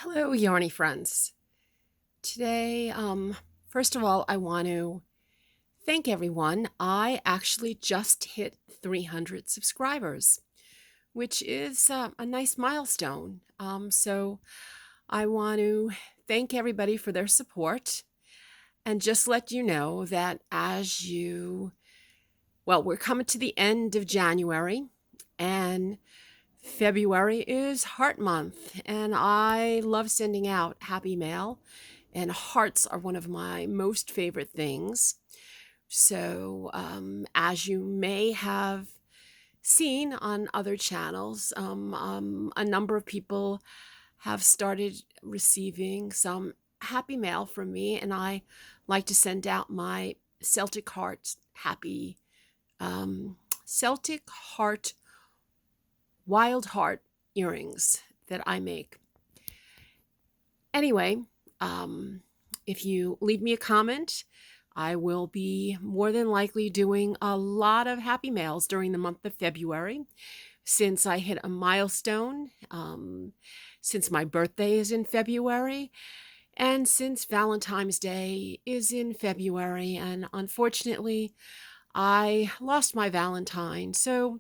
Hello, Yarny friends. Today, first of all, I want to thank everyone. I actually just hit 300 subscribers, which is a nice milestone. So I want to thank everybody for their support and just let you know that we're coming to the end of January and February is Heart Month, and I love sending out happy mail, and hearts are one of my most favorite things. So, as you may have seen on other channels, a number of people have started receiving some happy mail from me, and I like to send out my Celtic Heart happy, Celtic Heart Wild Heart earrings that I make. Anyway, if you leave me a comment, I will be more than likely doing a lot of happy mails during the month of February since I hit a milestone, since my birthday is in February, and since Valentine's Day is in February. And unfortunately, I lost my Valentine. So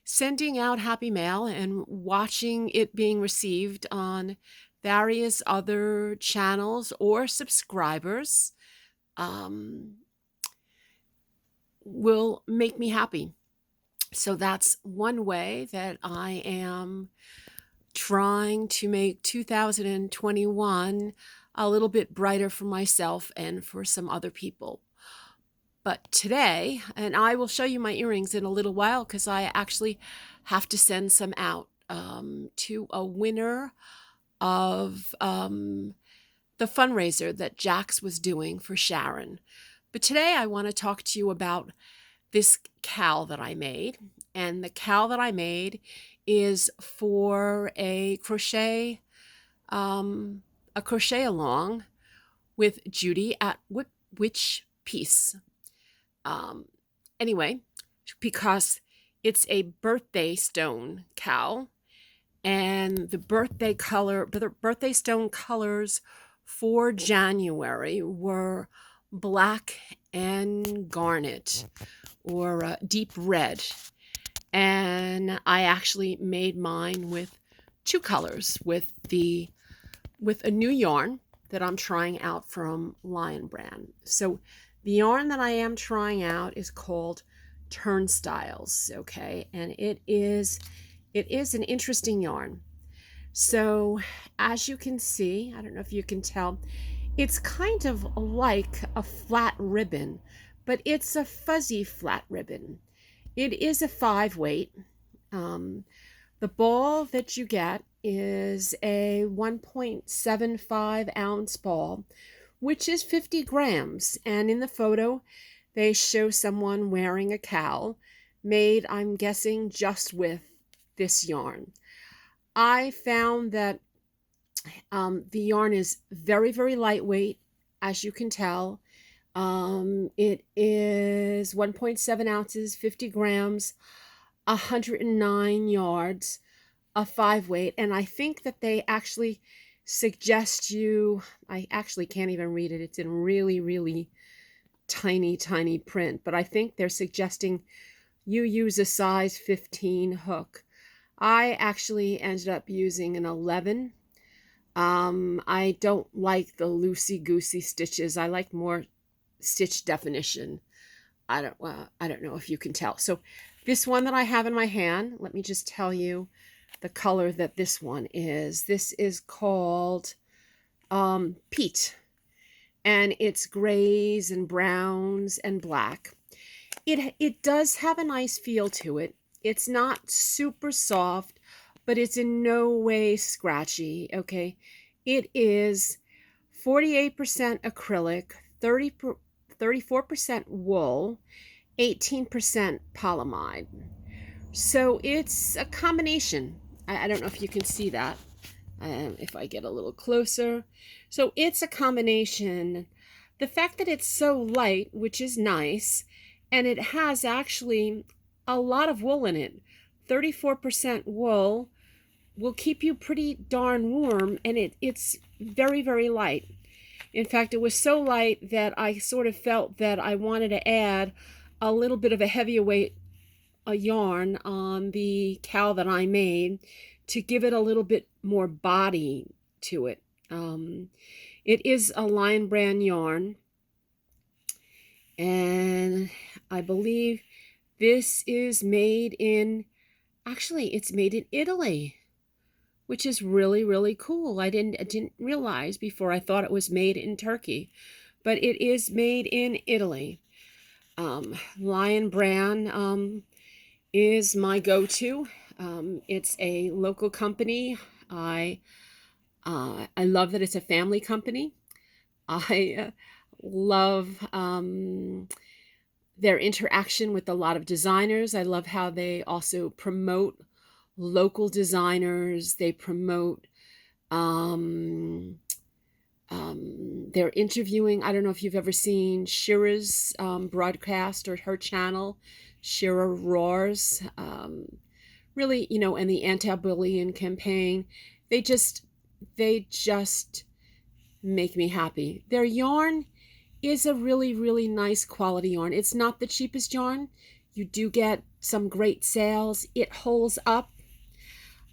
sending out happy mail and watching it being received on various other channels or subscribers will make me happy. So that's one way that I am trying to make 2021 a little bit brighter for myself and for some other people. But today, and I will show you my earrings in a little while because I actually have to send some out to a winner of the fundraiser that Jax was doing for Sharon. But today I want to talk to you about this cowl that I made. And the cowl that I made is for a crochet along with Judy at which piece. Anyway, because it's a birthday stone cowl, and the birthday stone colors for January were black and garnet, or deep red. And I actually made mine with two colors, with a new yarn that I'm trying out from Lion Brand. So the yarn that I am trying out is called Turnstyles, okay? And it is an interesting yarn. So as you can see, I don't know if you can tell, it's kind of like a flat ribbon, but it's a fuzzy flat ribbon. It is a 5 weight. The ball that you get is a 1.75 ounce ball, which is 50 grams. And in the photo, they show someone wearing a cowl made, I'm guessing, just with this yarn. I found that the yarn is very, very lightweight, as you can tell. It is 1.7 ounces, 50 grams, 109 yards, a 5 weight. And I think that they actually suggest you, I actually can't even read it. It's in really, really tiny, tiny print. But I think they're suggesting you use a size 15 hook. I actually ended up using an 11. I don't like the loosey-goosey stitches. I like more stitch definition. I don't know if you can tell. So this one that I have in my hand, let me just tell you the color that this one is. This is called Peat, and it's grays and browns and black. It does have a nice feel to it. It's not super soft, but it's in no way scratchy, okay? It is 48% acrylic, 34% wool, 18% polyamide. So it's a combination. I don't know if you can see that, if I get a little closer. So it's a combination. The fact that it's so light, which is nice, and it has actually a lot of wool in it. 34% wool, will keep you pretty darn warm, and it's very, very light. In fact, it was so light that I sort of felt that I wanted to add a little bit of a heavier weight a yarn on the cowl that I made to give it a little bit more body to it. It is a Lion Brand yarn, and I believe this is made in, actually it's made in Italy, which is really, really cool. I didn't realize before. I thought it was made in Turkey, but it is made in Italy. Lion Brand is my go-to. It's a local company. I love that it's a family company. I love their interaction with a lot of designers. I love how they also promote local designers. They promote, they're interviewing. I don't know if you've ever seen Shira's broadcast or her channel, Shira Roars. Really, you know, and the anti-bullying campaign. They just make me happy. Their yarn is a really, really nice quality yarn. It's not the cheapest yarn. You do get some great sales. It holds up.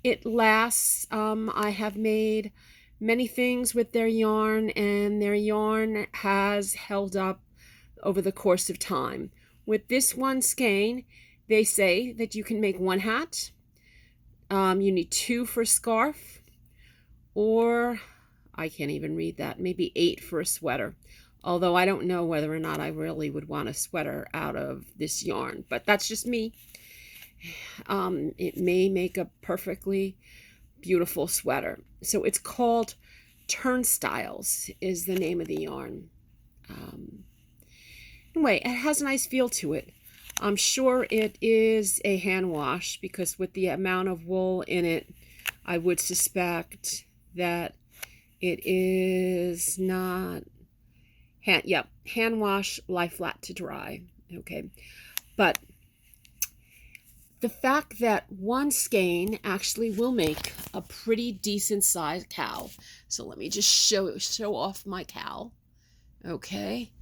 It lasts. I have made many things with their yarn, and their yarn has held up over the course of time. With this one skein, they say that you can make one hat. You need 2 for a scarf, or I can't even read that, maybe 8 for a sweater. Although I don't know whether or not I really would want a sweater out of this yarn, but that's just me. It may make a perfectly beautiful sweater. So it's called Turnstyles is the name of the yarn. Anyway, it has a nice feel to it. I'm sure it is a hand wash, because with the amount of wool in it, I would suspect that it is not hand wash, lie flat to dry. Okay, but the fact that one skein actually will make a pretty decent sized cowl. So let me just show off my cowl. Okay,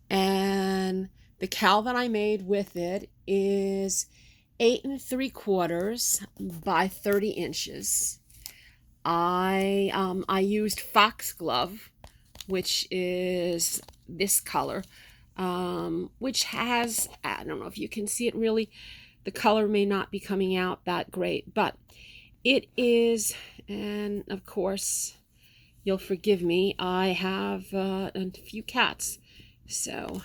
and the cowl that I made with it is 8 3/4 by 30 inches. I used foxglove, which is this color, which has, I don't know if you can see it really, the color may not be coming out that great, but it is, and of course, you'll forgive me, I have a few cats, so,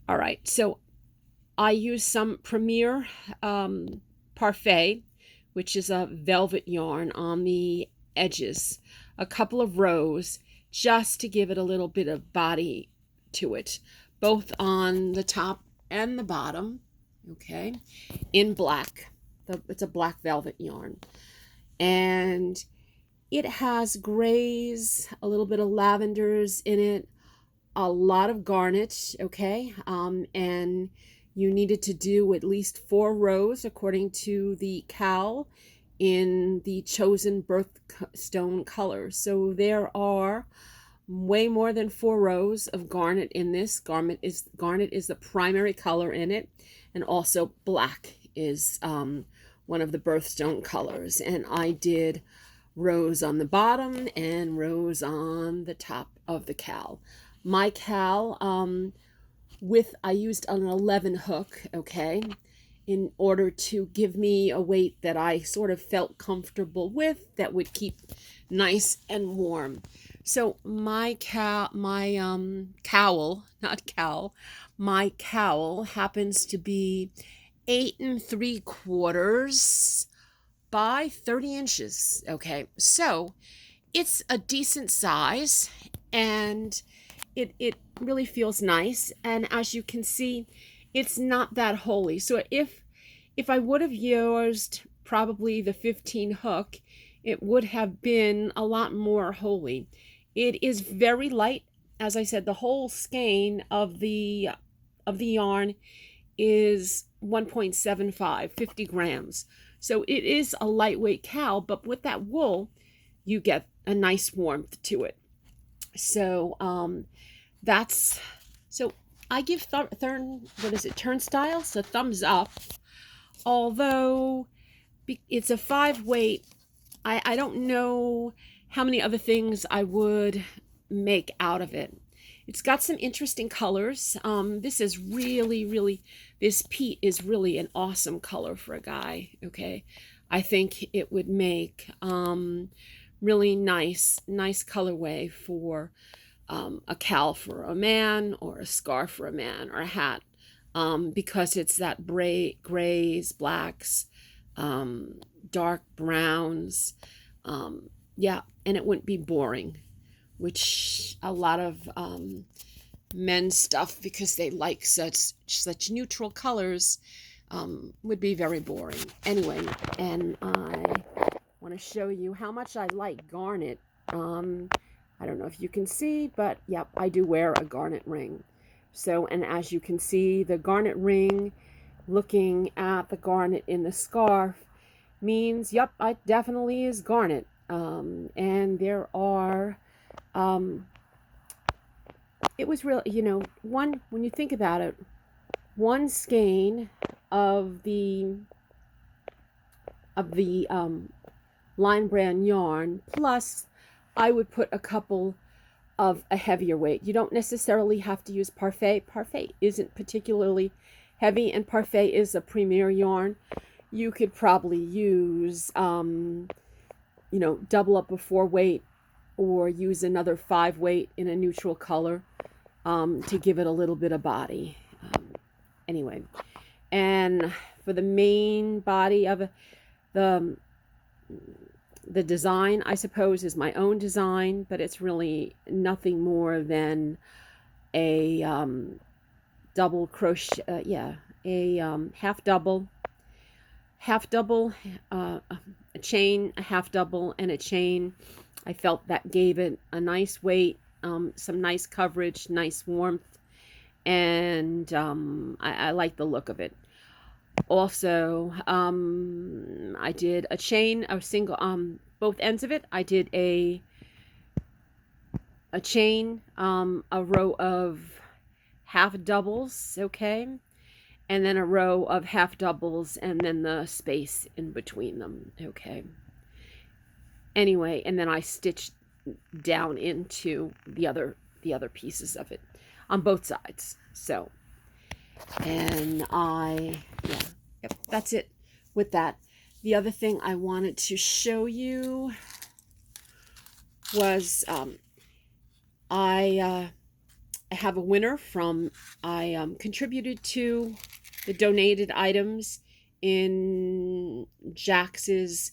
all right, so I use some Premier Parfait, which is a velvet yarn, on the edges, a couple of rows, just to give it a little bit of body to it, both on the top and the bottom, okay, in black. It's a black velvet yarn, and it has grays, a little bit of lavenders in it, a lot of garnet, okay, and you needed to do at least 4 rows according to the cowl in the chosen birthstone colors. So there are way more than 4 rows of garnet in this. Garnet is the primary color in it, and also black is one of the birthstone colors. And I did rows on the bottom and rows on the top of the cowl. My cowl, I used an 11 hook, okay, in order to give me a weight that I sort of felt comfortable with, that would keep nice and warm. So my cowl happens to be 8 3/4 by 30 inches. Okay, so it's a decent size, and it really feels nice. And as you can see, it's not that holey. So if I would have used probably the 15 hook, it would have been a lot more holey. It is very light. As I said, the whole skein of the yarn is 1.75, 50 grams. So it is a lightweight cowl, but with that wool, you get a nice warmth to it. So that's so I give Turnstyles a thumbs up. Although it's a 5 weight, I don't know how many other things I would make out of it. It's got some interesting colors. This is really, this peat is really an awesome color for a guy, okay? I think it would make really nice colorway for a cowl for a man, or a scarf for a man, or a hat, because it's that grays, blacks, dark browns, yeah, and it wouldn't be boring, which a lot of men's stuff, because they like such neutral colors, would be very boring. Anyway, and I want to show you how much I like garnet. I don't know if you can see, but yep, I do wear a garnet ring. So, and as you can see, the garnet ring, looking at the garnet in the scarf, means, yep, it definitely is garnet. And there are, it was really, when you think about it, one skein of the line brand yarn, plus I would put a couple of a heavier weight. You don't necessarily have to use Parfait. Parfait isn't particularly heavy, and Parfait is a premier yarn. You could probably use, double up a 4-weight, or use another 5-weight in a neutral color to give it a little bit of body. Anyway, and for the main body of the design, I suppose, is my own design, but it's really nothing more than a double crochet, a half double, a chain, a half double, and a chain. I felt that gave it a nice weight, some nice coverage, nice warmth, and I like the look of it. Also, I did a chain, a single, both ends of it. I did a chain, a row of half doubles, okay, and then a row of half doubles, and then the space in between them, okay. Anyway, and then I stitched down into the other pieces of it on both sides. So, and yep, that's it with that. The other thing I wanted to show you was I have a winner from, I contributed to the donated items in Jax's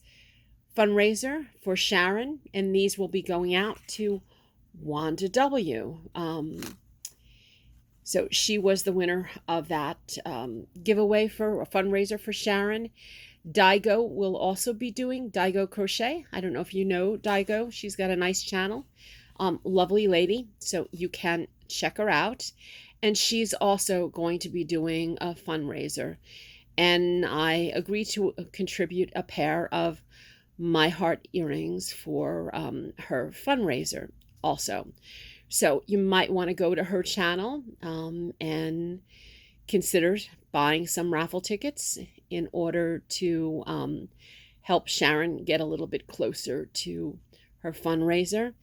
fundraiser for Sharon, and these will be going out to Wanda W. So she was the winner of that giveaway for a fundraiser for Sharon. Digo will also be doing Digo Crochet. I don't know if you know Digo. She's got a nice channel. Lovely lady. So you can check her out. And she's also going to be doing a fundraiser. And I agreed to contribute a pair of my heart earrings for her fundraiser also. So you might want to go to her channel and consider buying some raffle tickets in order to help Sharon get a little bit closer to her fundraiser.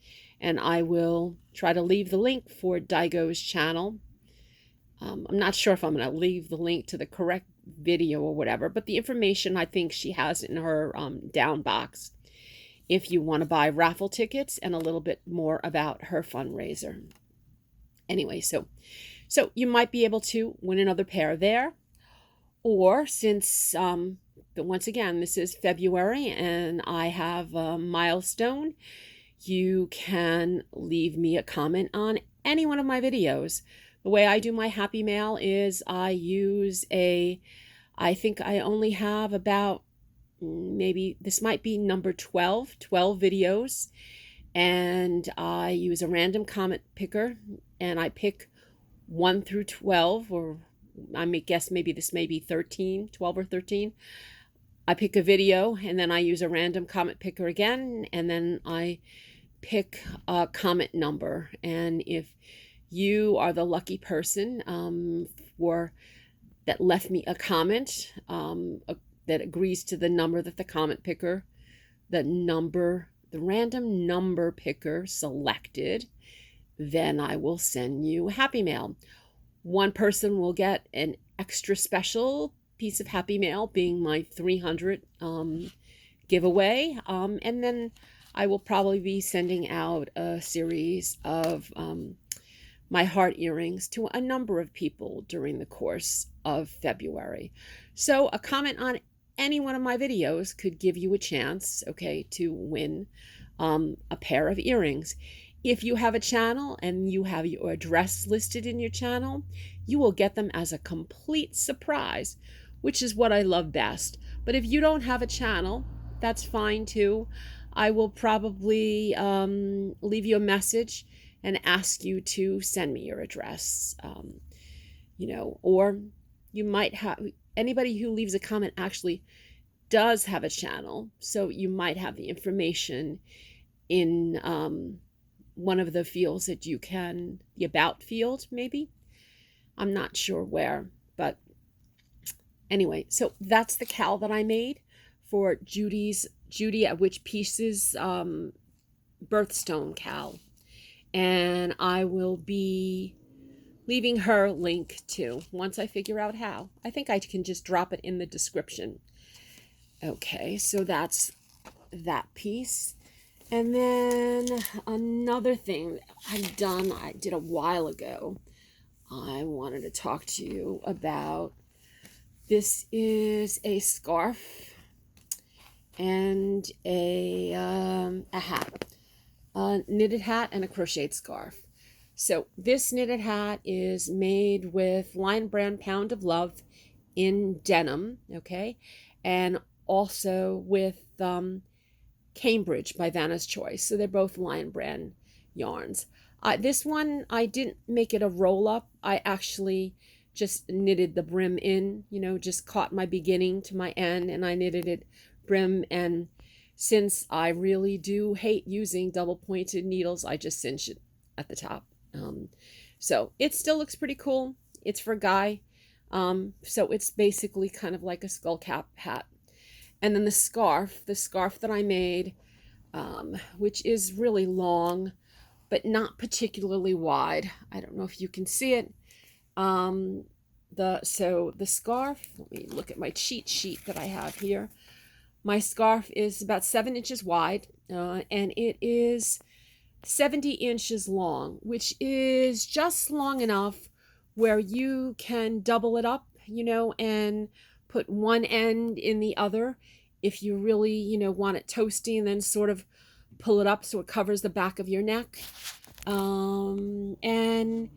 And I will try to leave the link for Digo's channel. I'm not sure if I'm going to leave the link to the correct video or whatever, but the information I think she has in her down box if you want to buy raffle tickets and a little bit more about her fundraiser. Anyway, so you might be able to win another pair there. Or since, once again, this is February and I have a milestone, you can leave me a comment on any one of my videos. The way I do my Happy Mail is I use I think I only have about, maybe this might be number 12 videos, and I use a random comment picker, and I pick 1 through 12, or I may guess maybe this may be 12 or 13, I pick a video, and then I use a random comment picker again, and then I pick a comment number. And if you are the lucky person for that left me a comment that agrees to the number that the comment picker, the random number picker selected, then I will send you Happy Mail. One person will get an extra special piece of Happy Mail, being my 300 giveaway. And then I will probably be sending out a series of my heart earrings to a number of people during the course of February. So a comment on any one of my videos could give you a chance, okay, to win a pair of earrings. If you have a channel and you have your address listed in your channel, you will get them as a complete surprise, which is what I love best. But if you don't have a channel, that's fine too. I will probably leave you a message and ask you to send me your address. Or you might have, anybody who leaves a comment actually does have a channel, so you might have the information in one of the fields that you can, the about field maybe. I'm not sure where, but anyway, so that's the cowl that I made for Judy at Which Pieces birthstone cowl. And I will be leaving her link too, once I figure out how. I think I can just drop it in the description. Okay, so that's that piece. And then another thing I did a while ago, I wanted to talk to you about. This is a scarf and a hat, a knitted hat and a crocheted scarf. So this knitted hat is made with Lion Brand Pound of Love in denim, okay, and also with Cambridge by Vanna's Choice. So they're both Lion Brand yarns. This one, I didn't make it a roll up. I actually just knitted the brim in, just caught my beginning to my end, and I knitted it brim. And since I really do hate using double pointed needles, I just cinch it at the top. So it still looks pretty cool. It's for a guy. So it's basically kind of like a skull cap hat. And then the scarf that I made, which is really long, but not particularly wide. I don't know if you can see it. The scarf, let me look at my cheat sheet that I have here. My scarf is about 7 inches wide, and it is 70 inches long, which is just long enough where you can double it up, and put one end in the other if you really, want it toasty, and then sort of pull it up so it covers the back of your neck. And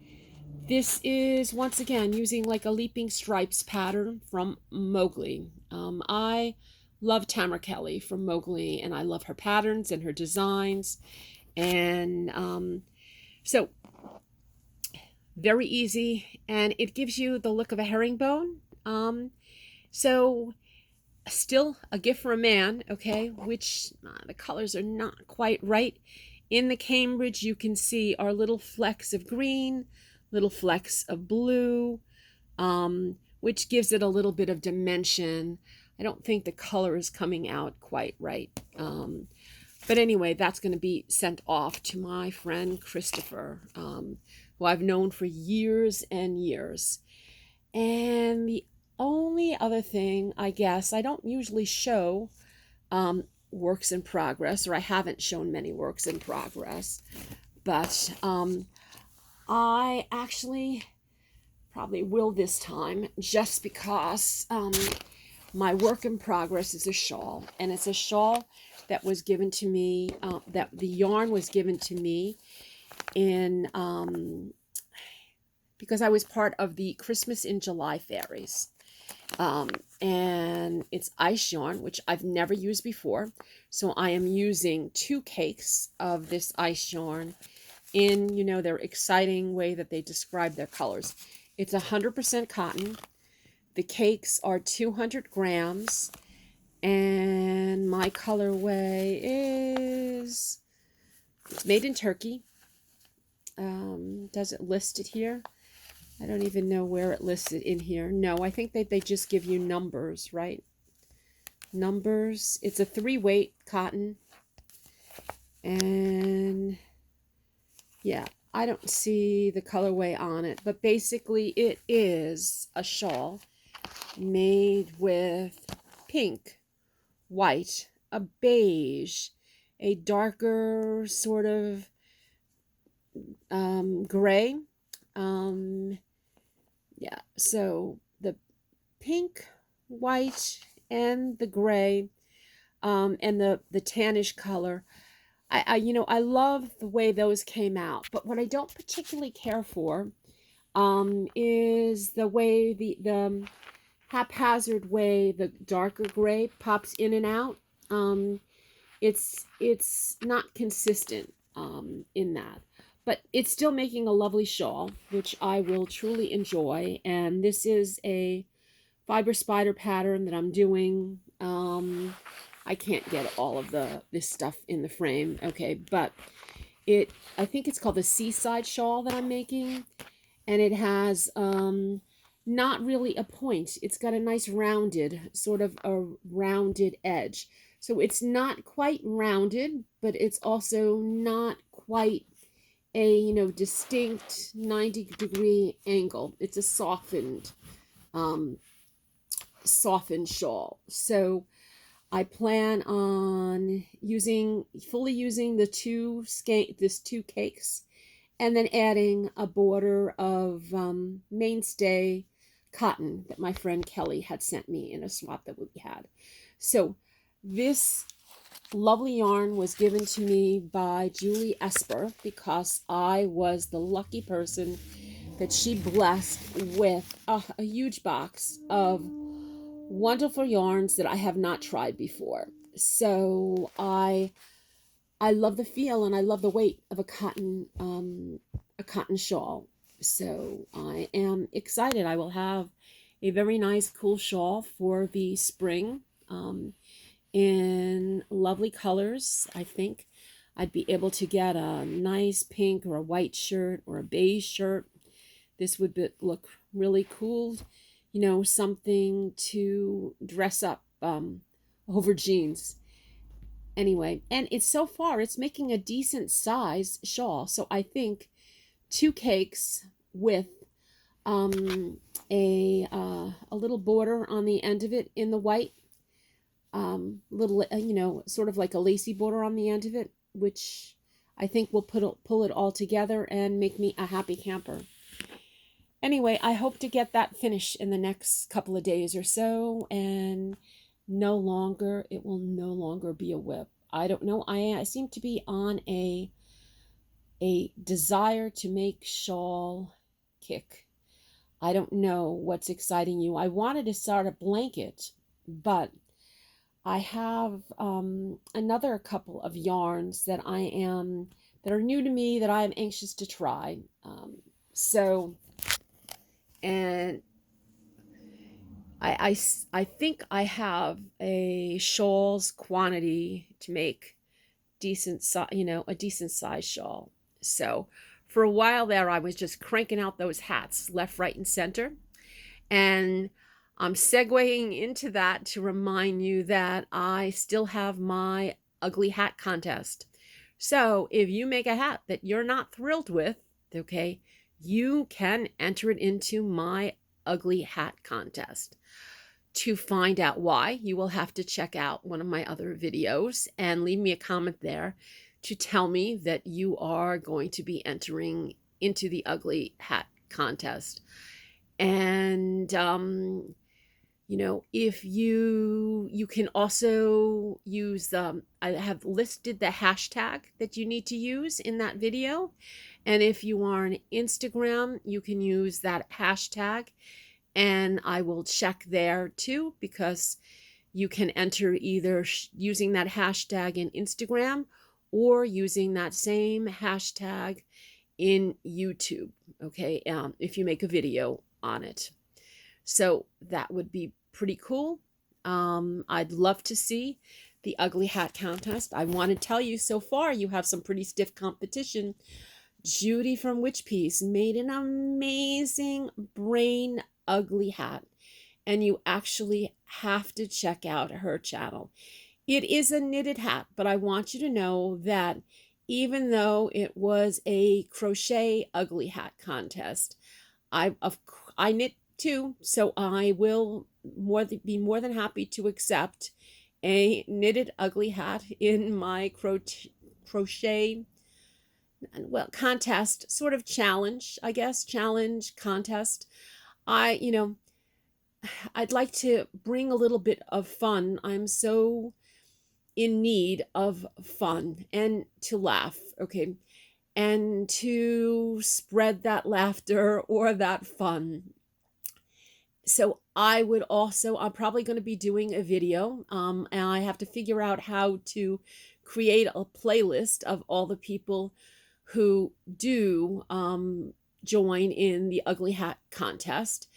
this is, once again, using like a leaping stripes pattern from Mowgli. I love Tamara Kelly from Mowgli, and I love her patterns and her designs. And so very easy, and it gives you the look of a herringbone. So still a gift for a man, okay, which the colors are not quite right. In the Cambridge, you can see our little flecks of green, little flecks of blue, which gives it a little bit of dimension. I don't think the color is coming out quite right. But anyway, that's going to be sent off to my friend Christopher, who I've known for years and years. And the only other thing, I guess, I don't usually show works in progress, or I haven't shown many works in progress, but I actually probably will this time, just because my work in progress is a shawl, and it's a shawl that was given to me, that the yarn was given to me in because I was part of the Christmas in July fairies. And it's ice yarn, which I've never used before. So I am using 2 cakes of this ice yarn in, their exciting way that they describe their colors. It's 100% cotton. The cakes are 200 grams, And my colorway is made in Turkey. Does it list it here? I don't even know where it listed in here. No, I think that they just give you numbers, right? Numbers. It's a 3-weight cotton. And yeah, I don't see the colorway on it. But basically it is a shawl made with pink, white, a beige, a darker sort of gray. Yeah, so the pink, white, and the gray, and the tannish color. I love the way those came out, but what I don't particularly care for is the way the haphazard way the darker gray pops in and out. It's not consistent in that, but it's still making a lovely shawl, which I will truly enjoy. And this is a fiber spider pattern that I'm doing. I can't get all of this stuff in the frame, okay, but I think it's called the Seaside Shawl that I'm making, and it has not really a point. It's got a nice rounded, sort of a rounded edge. So it's not quite rounded, but it's also not quite a, distinct 90-degree angle. It's a softened shawl. So I plan on fully using the two cakes, and then adding a border of mainstay cotton that my friend Kelly had sent me in a swap that we had. So this lovely yarn was given to me by Julie Esper because I was the lucky person that she blessed with a huge box of wonderful yarns that I have not tried before. So I love the feel and I love the weight of a cotton shawl. So I am excited. I will have a very nice, cool shawl for the spring in lovely colors. I think I'd be able to get a nice pink or a white shirt or a beige shirt. This would look really cool. Something to dress up over jeans. Anyway, and it's making a decent size shawl. So I think 2 cakes with a little border on the end of it in the white, little sort of like a lacy border on the end of it, which I think will pull it all together and make me a happy camper. Anyway, I hope to get that finished in the next couple of days or so, and it will no longer be a whip. I don't know. I seem to be on a desire to make shawl kick. I don't know what's exciting you. I wanted to start a blanket, but I have another couple of yarns that are new to me that I am anxious to try. And I think I have a shawl's quantity to make a decent size shawl. So for a while there, I was just cranking out those hats left, right, and center. And I'm segueing into that to remind you that I still have my ugly hat contest. So if you make a hat that you're not thrilled with, okay, you can enter it into my ugly hat contest. To find out why, you will have to check out one of my other videos and leave me a comment there to tell me that you are going to be entering into the ugly hat contest. And if you can also use I have listed the hashtag that you need to use in that video. And if you are on Instagram, you can use that hashtag, and I will check there too, because you can enter either using that hashtag in Instagram or using that same hashtag in YouTube, okay, if you make a video on it. So that would be pretty cool. I'd love to see the ugly hat contest. I want to tell you, so far you have some pretty stiff competition. Judy from Witch Piece made an amazing brain ugly hat, and you actually have to check out her channel. It is a knitted hat, but I want you to know that even though it was a crochet ugly hat contest, I knit too, so I will be more than happy to accept a knitted ugly hat in my crochet, well, contest, sort of challenge, I guess, challenge contest. You know, I'd like to bring a little bit of fun. I'm so in need of fun and to laugh, okay, and to spread that laughter or that fun. So I'm probably going to be doing a video, and I have to figure out how to create a playlist of all the people who do join in the ugly hat contest.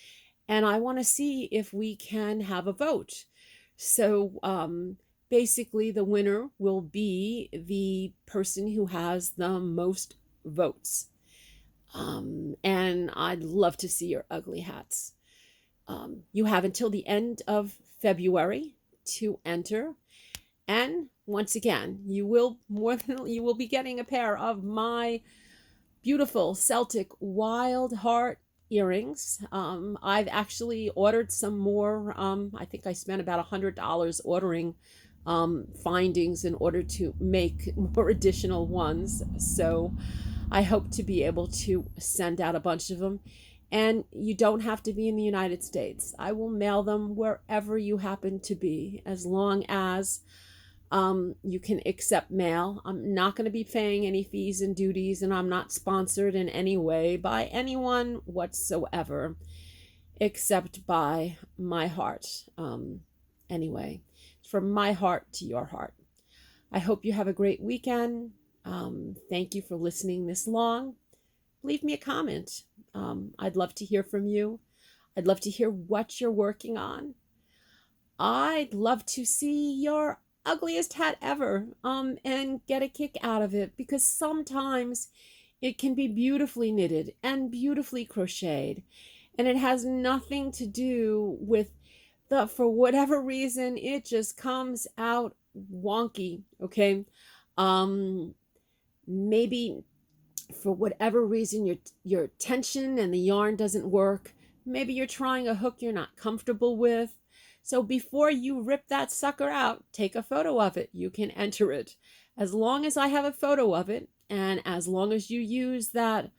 And I want to see if we can have a vote. So basically, the winner will be the person who has the most votes. And I'd love to see your ugly hats. You have until the end of February to enter. And once again, you will be getting a pair of my beautiful Celtic Wild Heart earrings. I've actually ordered some more. I think I spent about $100 ordering findings in order to make more additional ones. So I hope to be able to send out a bunch of them. And you don't have to be in the United States. I will mail them wherever you happen to be, as long as you can accept mail. I'm not going to be paying any fees and duties, and I'm not sponsored in any way by anyone whatsoever, except by my heart. Anyway, from my heart to your heart. I hope you have a great weekend. Thank you for listening this long. Leave me a comment. I'd love to hear from you. I'd love to hear what you're working on. I'd love to see your ugliest hat ever and get a kick out of it, because sometimes it can be beautifully knitted and beautifully crocheted, and it has nothing to do with for whatever reason, it just comes out wonky, okay? Maybe for whatever reason your tension and the yarn doesn't work. Maybe you're trying a hook you're not comfortable with. So before you rip that sucker out, take a photo of it. You can enter it. As long as I have a photo of it, and as long as you use that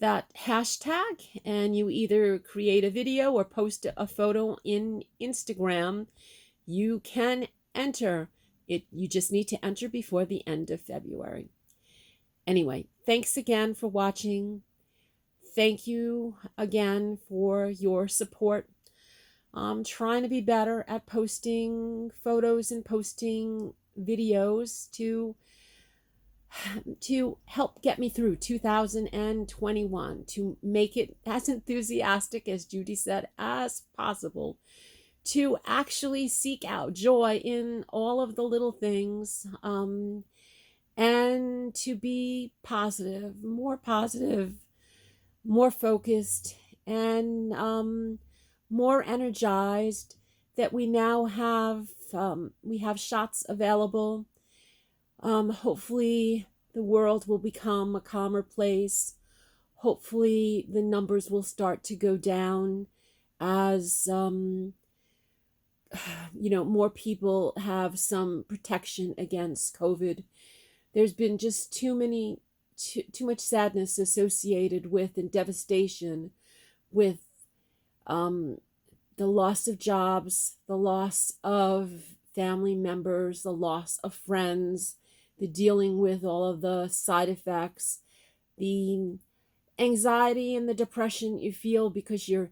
hashtag, and you either create a video or post a photo in Instagram, you can enter it. You just need to enter before the end of February. Anyway, thanks again for watching. Thank you again for your support. I'm trying to be better at posting photos and posting videos to help get me through 2021, to make it as enthusiastic, as Judy said, as possible, to actually seek out joy in all of the little things, and to be positive, more focused, and more energized, that we now have shots available. Hopefully the world will become a calmer place. Hopefully the numbers will start to go down as more people have some protection against COVID. There's been just too much sadness associated with, and devastation with, the loss of jobs, the loss of family members, the loss of friends, the dealing with all of the side effects, the anxiety and the depression you feel because you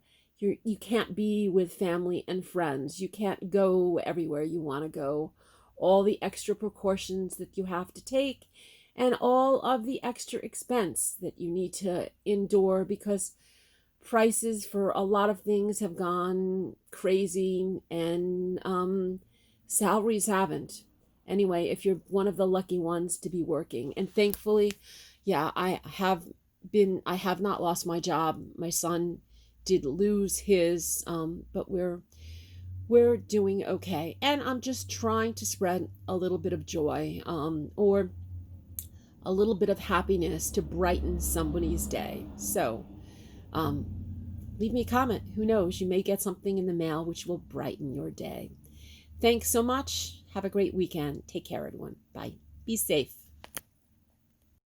can't be with family and friends. You can't go everywhere you want to go. All the extra precautions that you have to take, and all of the extra expense that you need to endure because prices for a lot of things have gone crazy, and salaries haven't. Anyway, if you're one of the lucky ones to be working, and thankfully, yeah, I have not lost my job. My son did lose his, but we're doing okay. And I'm just trying to spread a little bit of joy, or a little bit of happiness to brighten somebody's day. So, um, leave me a comment. Who knows? You may get something in the mail which will brighten your day. Thanks so much. Have a great weekend. Take care, everyone. Bye. Be safe.